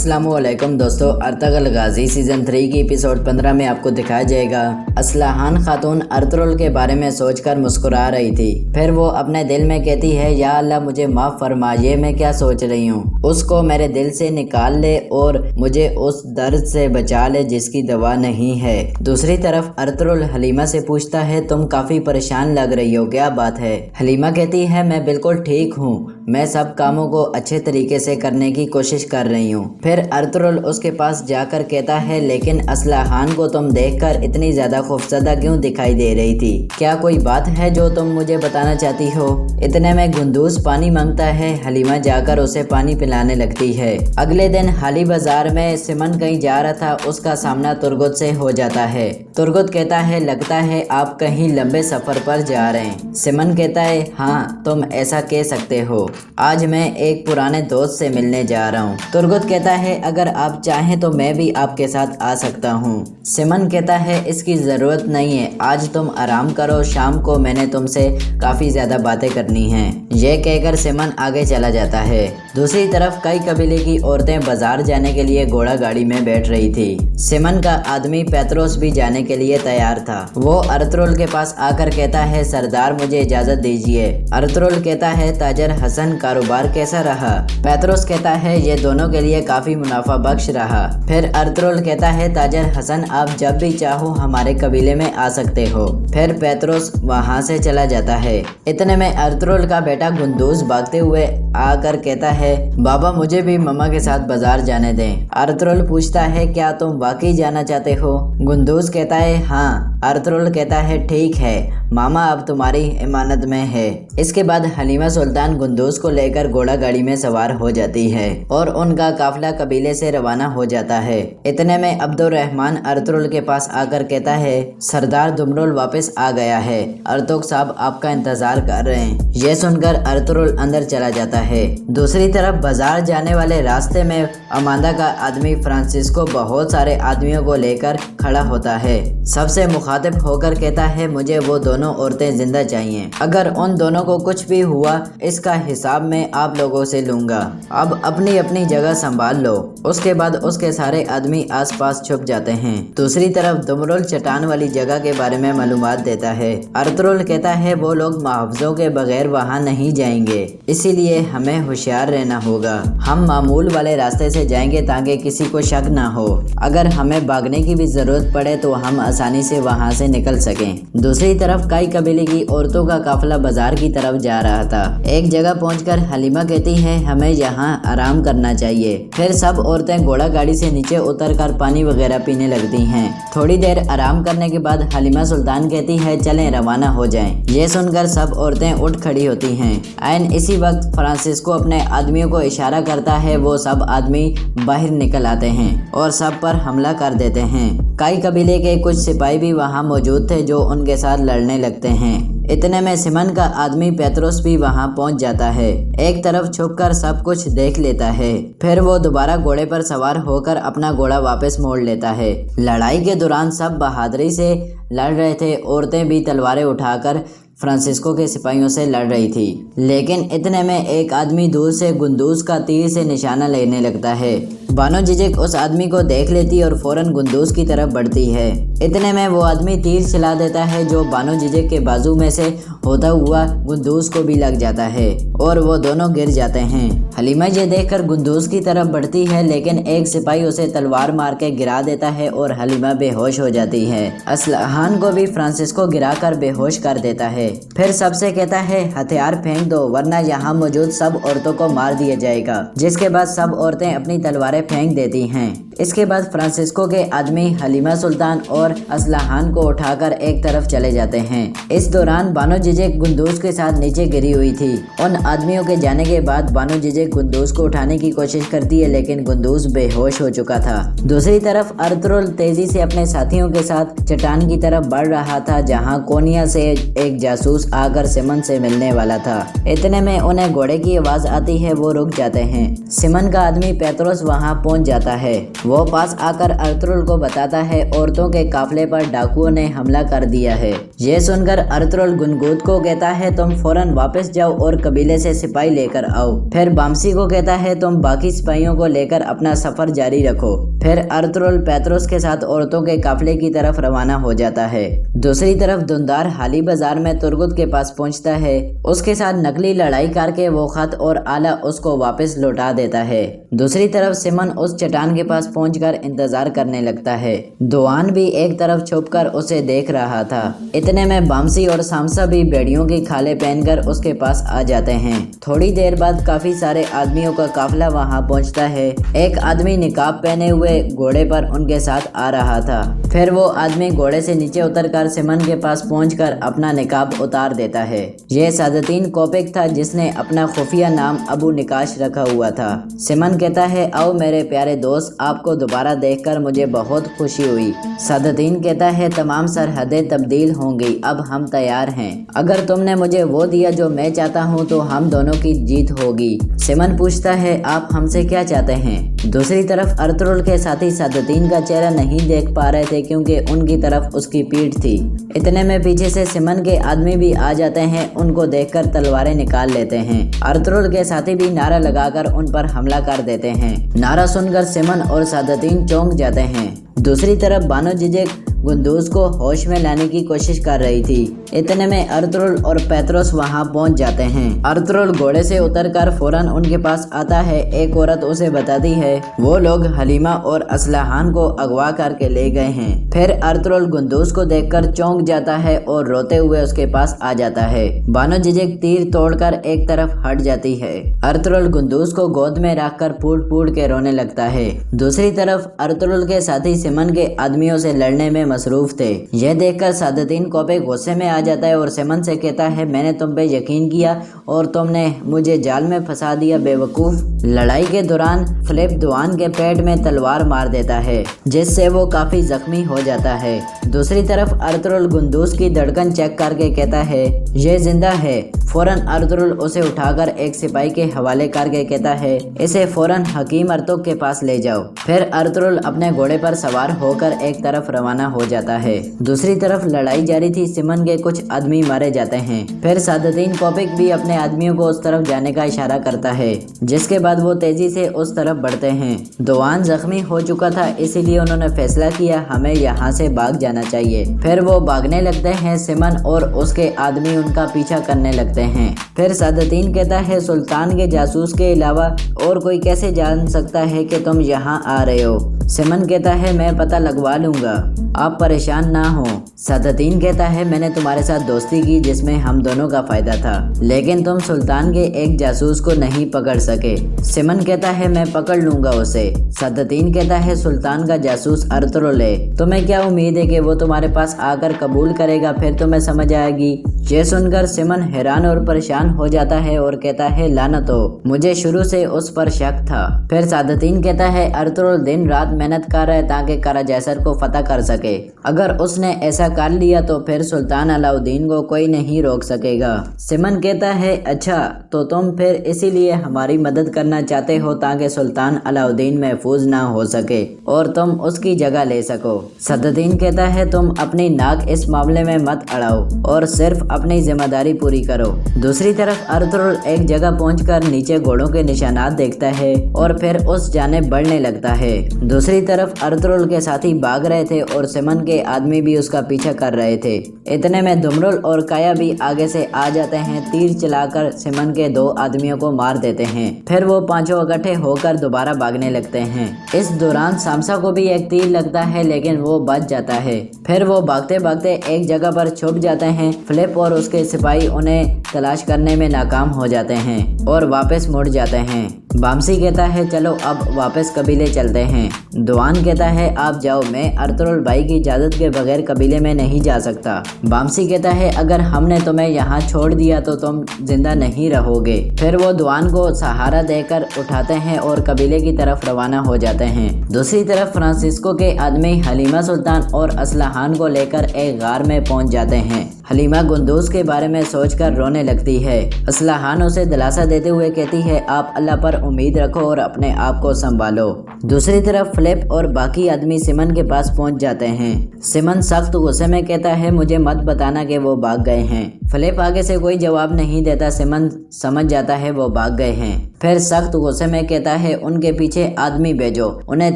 अस्सलाम वालेकुम दोस्तों, अर्तुगरुल गाजी सीज़न 3 की एपिसोड 15 में आपको दिखाया जाएगा असलहान खातून अर्तुगरुल के बारे में सोचकर मुस्कुरा रही थी। फिर वो अपने दिल में कहती है, या अल्लाह मुझे माफ़ फरमा, ये मैं क्या सोच रही हूँ। उसको मेरे दिल से निकाल ले और मुझे उस दर्द से बचा ले जिसकी दवा नहीं है। दूसरी तरफ अर्तुगरुल हलीमा से पूछता है, तुम काफ़ी परेशान लग रही हो, क्या बात है। हलीमा कहती है, मैं बिल्कुल ठीक हूँ, मैं सब कामों को अच्छे तरीके से करने की कोशिश कर रही हूँ। फिर अर्तुगरुल उसके पास जाकर कहता है, लेकिन असलहान को तुम देखकर इतनी ज्यादा खौफजदा क्यों दिखाई दे रही थी? क्या कोई बात है जो तुम मुझे बताना चाहती हो? इतने में गुंदूस पानी मांगता है। हलीमा जाकर उसे पानी पिलाने लगती है। अगले दिन हाली बाजार में सिमन कहीं जा रहा था, उसका सामना तुर्गुत से हो जाता है। तुर्गुत कहता है, लगता है आप कहीं लंबे सफर पर जा रहे हैं। सिमन कहता है, हाँ तुम ऐसा कह सकते हो, आज मैं एक पुराने दोस्त से मिलने जा रहा हूँ। तुर्गुत कहता है, अगर आप चाहें तो मैं भी आपके साथ आ सकता हूँ। सिमन कहता है, इसकी ज़रूरत नहीं है, आज तुम आराम करो, शाम को मैंने तुमसे काफ़ी ज़्यादा बातें करनी हैं। ये कहकर सिमन आगे चला जाता है। दूसरी तरफ कई कबीले की औरतें बाजार जाने के लिए घोड़ा गाड़ी में बैठ रही थी। सिमन का आदमी पेत्रोस भी जाने के लिए तैयार था। वो अर्तुगरुल के पास आकर कहता है, सरदार मुझे इजाज़त दीजिए। अर्तुगरुल कहता है, ताजर हसन कारोबार कैसा रहा? पेत्रोस कहता है, ये दोनों के लिए काफ़ी मुनाफा बख्श रहा। फिर अर्तुगरुल कहता है, ताजर हसन आप जब भी चाहो हमारे कबीले में आ सकते हो। फिर पेत्रोस वहाँ से चला जाता है। इतने में अर्तुगरुल का बेटा गुंदूस भागते हुए आकर कहता है, बाबा मुझे भी मम्मा के साथ बाजार जाने दें। अर्तुगरुल पूछता है, क्या तुम वाकई जाना चाहते हो? गुंदूस कहता है, हाँ। अर्तुगरुल कहता है, ठीक है मामा, अब तुम्हारी इमानत में है। इसके बाद हलीमा सुल्तान गुंदूस को लेकर घोड़ा गाड़ी में सवार हो जाती है और उनका काफिला कबीले से रवाना हो जाता है। इतने में अब्दुर्रहमान अर्तुगरुल के पास आकर कहता है, सरदार दुमरुल वापस आ गया है, अर्तुग साहब आपका इंतजार कर रहे हैं। यह सुनकर अर्तुगरुल अंदर चला जाता है। दूसरी तरफ बाजार जाने वाले रास्ते में अमांदा का आदमी फ्रांसिस्को बहुत सारे आदमियों को लेकर खड़ा होता है। सबसे मुखातिब होकर कहता है, मुझे वो दोनों औरतें जिंदा चाहिए, अगर उन दोनों को कुछ भी हुआ इसका हिसाब मैं आप लोगों से लूंगा। अब अपनी अपनी जगह संभाल लो। उसके बाद उसके सारे आदमी आसपास छुप जाते हैं। दूसरी तरफ दुमरुल चट्टान वाली जगह के बारे में मालूमात देता है। अर्तुगरुल कहता है, वो लोग मुआवजों के बगैर वहाँ नहीं जाएंगे, इसीलिए हमें होशियार रहना होगा। हम मामूल वाले रास्ते से जाएंगे ताकि किसी को शक ना हो। अगर हमें भागने की भी जरूरत पड़े तो हम आसानी से वहाँ से निकल सकें। दूसरी तरफ कई कबीले की औरतों का काफिला बाजार की तरफ जा रहा था। एक जगह पहुंचकर हलीमा कहती है, हमें यहाँ आराम करना चाहिए। फिर सब औरतें घोड़ा गाड़ी से नीचे उतरकर पानी वगैरह पीने लगती हैं। थोड़ी देर आराम करने के बाद हलीमा सुल्तान कहती है, चलें रवाना हो जाएं। ये सुनकर सब औरतें उठ खड़ी होती हैं। ऐन इसी वक्त फ्रांसिस्को अपने आदमियों को इशारा करता है। वो सब आदमी बाहर निकल आते हैं और सब पर हमला कर देते हैं। कई कबीले के कुछ सिपाही भी वहाँ मौजूद थे जो उनके साथ लड़ने लगते हैं। इतने में सिमन का आदमी पेत्रोस भी वहां पहुंच जाता है। एक तरफ छुपकर सब कुछ देख लेता है। फिर वो दोबारा घोड़े पर सवार होकर अपना घोड़ा वापस मोड़ लेता है। लड़ाई के दौरान सब बहादुरी से लड़ रहे थे। औरतें भी तलवारें उठाकर फ्रांसिस्को के सिपाहियों से लड़ रही थी। लेकिन इतने में एक आदमी दूर से गुंदूस का तीर से निशाना लेने लगता है। बानो जिजिक उस आदमी को देख लेती और फौरन गुंदूस की तरफ बढ़ती है। इतने में वो आदमी तीर चला देता है जो बानो जिजिक के बाजू में से होता हुआ गुंदूस को भी लग जाता है और वो दोनों गिर जाते हैं। हलीमा ये देखकर गुंदूस की तरफ बढ़ती है, लेकिन एक सिपाही उसे तलवार मार के गिरा देता है और हलीमा बेहोश हो जाती है। असलहान को भी फ्रांसिस्को गिराकर बेहोश कर देता है। फिर सबसे कहता है, हथियार फेंक दो वरना यहाँ मौजूद सब औरतों को मार दिया जाएगा। जिसके बाद सब औरतें अपनी तलवारें फेंक देती हैं। इसके बाद फ्रांसिस्को के आदमी हलीमा सुल्तान और असलहान को उठाकर एक तरफ चले जाते हैं। इस दौरान बानो जिजिक गुंदूस के साथ नीचे गिरी हुई थी। उन आदमियों के जाने के बाद बानो जिजिक गुंदूस को उठाने की कोशिश करती है, लेकिन गुंदूस बेहोश हो चुका था। दूसरी तरफ अर्तुगरुल तेजी से अपने साथियों के साथ चट्टान की तरफ बढ़ रहा था, जहाँ कोनिया से एक जासूस आकर सिमन से मिलने वाला था। इतने में उन्हें घोड़े की आवाज आती है। वो रुक जाते हैं। सिमन का आदमी पेत्रोस वहाँ पहुँच जाता है। वो पास आकर अर्तुगरुल को बताता है औरतों के काफिले पर डाकुओं ने हमला कर दिया है। ये सुनकर अर्तुगरुल गुनगुत को कहता है तुम फौरन वापस जाओ और कबीले से सिपाही लेकर आओ। फिर बामसी को कहता है तुम बाकी सिपाहियों को लेकर अपना सफर जारी रखो। फिर अर्तुगरुल पेत्रोस के साथ औरतों के काफिले की तरफ रवाना हो जाता है। दूसरी तरफ दुंदार हाली बाजार में तुर्गुत के पास पहुंचता है। उसके साथ नकली लड़ाई करके वो खत और आला उसको वापस लौटा देता है। दूसरी तरफ सिमन उस चट्टान के पास पहुंचकर इंतजार करने लगता है। दोआन भी एक तरफ छुपकर उसे देख रहा था। इतने में बामसी और सामसा भी बेड़ियों की खाले पहनकर उसके पास आ जाते हैं। थोड़ी देर बाद काफी सारे आदमियों का काफिला वहां पहुंचता है। एक आदमी निकाब पहने हुए घोड़े पर उनके साथ आ रहा था। फिर वो आदमी घोड़े से नीचे उतरकर सिमन के पास पहुंचकर अपना निकाब उतार देता है। यह सादतीन कोपिक था जिसने अपना खुफिया नाम अबू निकाश रखा हुआ था। सिमन कहता है आओ मेरे प्यारे दोस्त, आपको दोबारा देखकर मुझे बहुत खुशी हुई। सादतीन कहता है तमाम सरहदें तब्दील होंगी, अब हम तैयार हैं। अगर तुमने मुझे वो दिया जो मैं चाहता हूँ तो हम दोनों की जीत होगी। सिमन पूछता है आप हमसे क्या चाहते हैं। दूसरी तरफ अर्तुगरुल के साथी सादतीन का चेहरा नहीं देख पा रहे थे क्योंकि उनकी तरफ उसकी पीठ थी। इतने में पीछे से सिमन के आदमी भी आ जाते हैं। उनको देखकर तलवारें निकाल लेते हैं। अर्तुगरुल के साथी भी नारा लगाकर उन पर हमला कर देते हैं। नारा सुनकर सिमन और सादतीन चौंक जाते हैं। दूसरी तरफ बानो जिजेक गुंदूज को होश में लाने की कोशिश कर रही थी। इतने में अर्तुगरुल और पेत्रोस वहां पहुंच जाते हैं। अर्तुगरुल घोड़े से उतरकर फौरन उनके पास आता है। एक औरत उसे बताती है वो लोग हलीमा और असलहान को अगवा करके ले गए हैं। फिर अर्तुगरुल गुंदूज को देखकर चौंक जाता है और रोते हुए उसके पास आ जाता है। बानो जिजेक तीर तोड़कर एक तरफ हट जाती है। अर्तुगरुल गुंदूज को गोद में रखकर फूट फूट के रोने लगता है। दूसरी तरफ अर्तुगरुल के साथी सिमन के आदमियों से लड़ने में मसरूफ थे। यह देखकर सादतीन कोपिक गुस्से में आ जाता है और सिमन से कहता है मैंने तुम पे यकीन किया और तुमने मुझे जाल में फंसा दिया बेवकूफ। लड़ाई के दौरान फिलिप दोआन के पेट में तलवार मार देता है जिससे वो काफी जख्मी हो जाता है। दूसरी तरफ अर्तुगरुल गुंदूज की धड़कन चेक करके कहता है ये जिंदा है। फौरन अर्तुगरुल उसे उठाकर एक सिपाही के हवाले करके कहता है इसे फौरन हकीम अर्तुग के पास ले जाओ। फिर अर्तुगरुल अपने घोड़े पर सवार होकर एक तरफ रवाना हो जाता है। दूसरी तरफ लड़ाई जारी थी। सिमन के कुछ आदमी मारे जाते हैं। फिर सादतीन कोपिक भी अपने आदमियों को उस तरफ जाने का इशारा करता है जिसके बाद वो तेजी से उस तरफ बढ़ते हैं। दोआन जख्मी हो चुका था इसीलिए उन्होंने फैसला किया हमें यहाँ से भाग जाना चाहिए। फिर वो भागने लगते हैं। सिमन और उसके आदमी उनका पीछा करने लगते हैं। फिर सादतीन कहता है सुल्तान के जासूस के अलावा और कोई कैसे जान सकता है कि तुम यहाँ आ रहे हो। सिमन कहता है मैं पता लगवा लूंगा, आप परेशान ना हो। सादतीन कहता है मैंने तुम्हारे साथ दोस्ती की जिसमें हम दोनों का फायदा था लेकिन तुम सुल्तान के एक जासूस को नहीं पकड़ सके। सिमन कहता है मैं पकड़ लूंगा उसे। सादतीन कहता है सुल्तान का जासूस अर्तुगरुल है, तुम्हें क्या उम्मीद है कि वो तुम्हारे पास आकर कबूल करेगा, फिर तुम्हें समझ आएगी। ये सुनकर सिमन हैरान और परेशान हो जाता है और कहता है लानत हो, मुझे शुरू से उस पर शक था। फिर सादतीन कहता है अर्तुगरुल दिन रात मेहनत कर रहा है ताकि कराजैसर को फतह कर सके। अगर उसने ऐसा कर लिया तो फिर सुल्तान अलाउद्दीन को कोई नहीं रोक सकेगा। सिमन कहता है अच्छा तो तुम फिर इसीलिए हमारी मदद करना चाहते हो ताकि सुल्तान अलाउद्दीन महफूज ना हो सके और तुम उसकी जगह ले सको। सादतीन कहता है तुम अपनी नाक इस मामले में मत अड़ाओ और सिर्फ अपनी जिम्मेदारी पूरी करो। दूसरी तरफ अर्तुगरुल एक जगह पहुंचकर नीचे घोड़ों के निशानात देखता है और फिर उस जानिब बढ़ने लगता है। दूसरी तरफ अर्तुगरुल के साथी भाग रहे थे और सिमन के आदमी भी उसका पीछा कर रहे थे। इतने में दुमरुल और काया भी आगे से आ जाते हैं। तीर चलाकर सिमन के दो आदमियों को मार देते हैं। फिर वो पांचों इकट्ठे होकर दोबारा भागने लगते हैं। इस दौरान सामसा को भी एक तीर लगता है लेकिन वो बच जाता है। फिर वो भागते भागते एक जगह पर छुप जाते हैं। फिलिप और उसके सिपाही उन्हें तलाश करने में नाकाम हो जाते हैं और वापस मुड़ जाते हैं। बामसी कहता है चलो अब वापस कबीले चलते हैं। दोआन कहता है आप जाओ, मैं अर्तुगरुल भाई की इजाज़त के बगैर कबीले में नहीं जा सकता। बामसी कहता है अगर हमने तुम्हें यहाँ छोड़ दिया तो तुम जिंदा नहीं रहोगे। फिर वो दोआन को सहारा देकर उठाते हैं और कबीले की तरफ रवाना हो जाते हैं। दूसरी तरफ फ्रांसिस्को के आदमी हलीमा सुल्तान और असलहान को लेकर एक गार में पहुंच जाते हैं। हलीमा गुंदूज के बारे में सोचकर रोने करने लगती है। असलहान उसे दिलासा देते हुए कहती है आप अल्लाह पर उम्मीद रखो और अपने आप को संभालो। दूसरी तरफ फिलिप और बाकी आदमी सिमन के पास पहुंच जाते हैं। सिमन सख्त गुस्से में कहता है मुझे मत बताना कि वो भाग गए हैं। फिलिप आगे से कोई जवाब नहीं देता। सिमन समझ जाता है वो भाग गए हैं। फिर सख्त गुस्से में कहता है उनके पीछे आदमी भेजो, उन्हें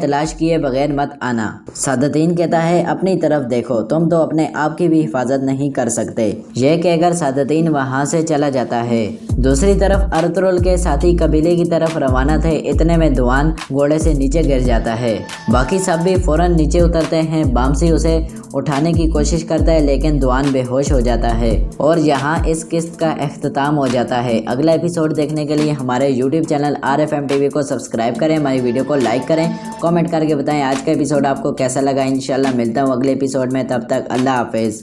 तलाश किए बगैर मत आना। सादतीन कहता है अपनी तरफ देखो, तुम तो अपने आप की भी हिफाजत नहीं कर सकते। यह कहकर सादतीन वहां से चला जाता है। दूसरी तरफ अर्तुगरुल के साथी कबीले की तरफ रवाना थे। इतने में दुआन घोड़े से नीचे गिर जाता है। बाकी सब भी फौरन नीचे उतरते हैं। बामसी उसे उठाने की कोशिश करता है लेकिन दुआन बेहोश हो जाता है। और यहाँ इस किस्त का इख्तिताम हो जाता है। अगला एपिसोड देखने के लिए हमारे यूट्यूब चैनल RFM TV को सब्सक्राइब करें, हमारी वीडियो को लाइक करें, कमेंट करके बताएं आज का एपिसोड आपको कैसा लगा। इंशाल्लाह मिलता हूँ अगले एपिसोड में, तब तक अल्लाह हाफिज़।